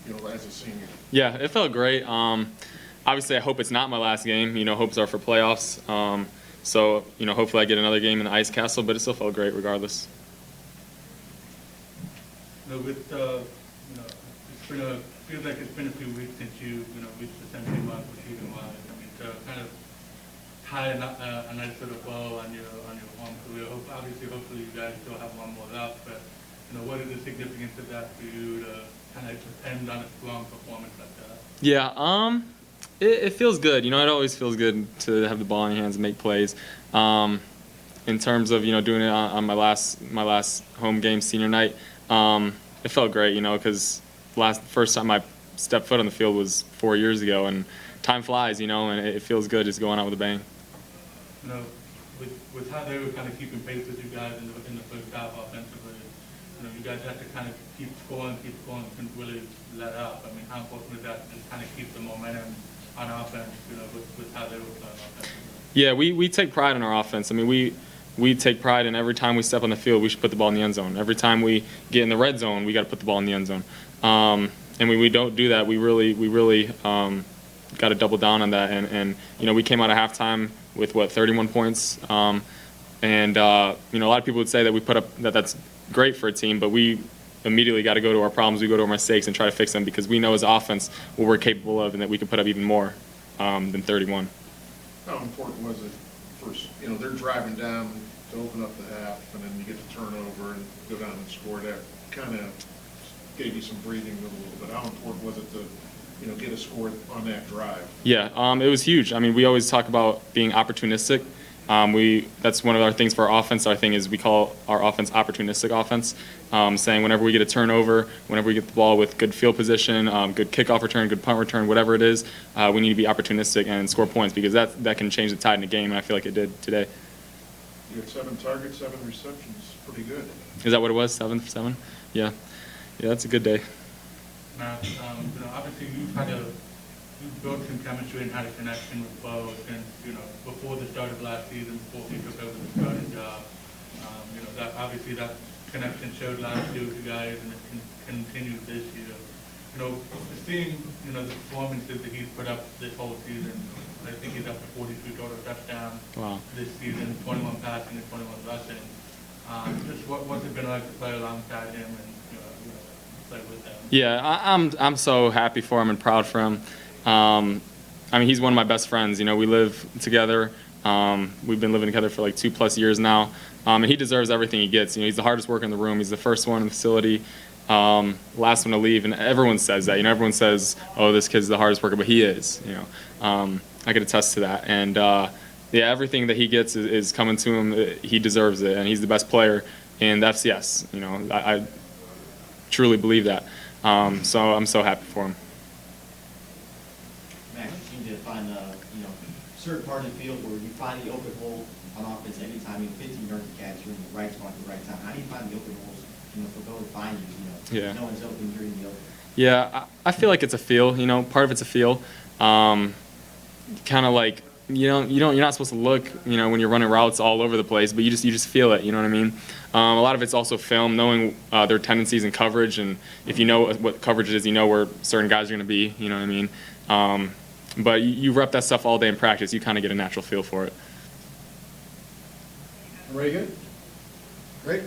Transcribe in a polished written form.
as a senior? Yeah, it felt great. Obviously, I hope it's not my last game. Hopes are for playoffs. So, hopefully I get another game in the Ice Castle, but it still felt great regardless. Feels like it's been a few weeks since you reached the 70 mark receiving wise. I mean, to kind of tie a nice sort of bow on your home career. Hopefully you guys still have one more left, but what is the significance of that for you to kind of end on a strong performance like that? Yeah, it feels good. It always feels good to have the ball in your hands and make plays. In terms of doing it on my last home game, senior night, it felt great. Because first time I stepped foot on the field was 4 years ago, and time flies. And it feels good just going out with a bang. With how they were kind of keeping pace with you guys in the first half offensively, you guys had to kind of keep scoring, couldn't really let up. I mean, how important is that to just kind of keep the momentum on offense, with how they were playing offensively? Yeah, we take pride in our offense. I mean, we take pride in every time we step on the field, we should put the ball in the end zone. Every time we get in the red zone, we got to put the ball in the end zone. And when we don't do that, we really got to double down on that. And we came out of halftime with 31 points. And a lot of people would say that we put up that's great for a team, but we immediately got to go to our problems, we go to our mistakes and try to fix them, because we know as offense what we're capable of and that we can put up even more than 31. How important was it first? They're driving down to open up the half, and then you get the turnover and go down and score. That kind of gave you some breathing room a little bit. How important was it to get a score on that drive? Yeah, it was huge. I mean, we always talk about being opportunistic. That's one of our things for our offense. Our thing is we call our offense opportunistic offense, saying whenever we get a turnover, whenever we get the ball with good field position, good kickoff return, good punt return, whatever it is, we need to be opportunistic and score points, because that can change the tide in the game, and I feel like it did today. You had 7 targets, 7 receptions. Pretty good. Is that what it was? 7? Yeah. Yeah, that's a good day. Matt, obviously you've built some chemistry and had a connection with Bo since, before the start of last season, before he took over the starting job. That connection showed last year with you guys, and it continued this year. Seeing, the performances that he's put up this whole season, I think he's up to 42 total touchdowns this season, 21 passing and 21 rushing. Just what's it been like to play alongside him and play with him? Yeah, I'm so happy for him and proud for him. I mean, he's one of my best friends. We live together. We've been living together for like 2+ years now. And he deserves everything he gets. He's the hardest worker in the room. He's the first one in the facility, last one to leave. And everyone says that. Everyone says, oh, this kid's the hardest worker, but he is. I could attest to that. And yeah, everything that he gets is coming to him. He deserves it, and he's the best player in the FCS. I truly believe that. So I'm so happy for him. Max, you seem to find a certain part of the field where you find the open hole on offense every time. 15 yards to catch, you're in the right spot at the right time. How do you find the open holes? For Bo to find you. Yeah. No one's open, you're in the open. Yeah, I feel like it's a feel. Part of it's a feel. Kind of like you're not supposed to look. When you're running routes all over the place, but you just feel it. You know what I mean? A lot of it's also film, knowing their tendencies in coverage, and if you know what coverage is, where certain guys are going to be. You know what I mean? But you rep that stuff all day in practice. You kind of get a natural feel for it. Very good. Great.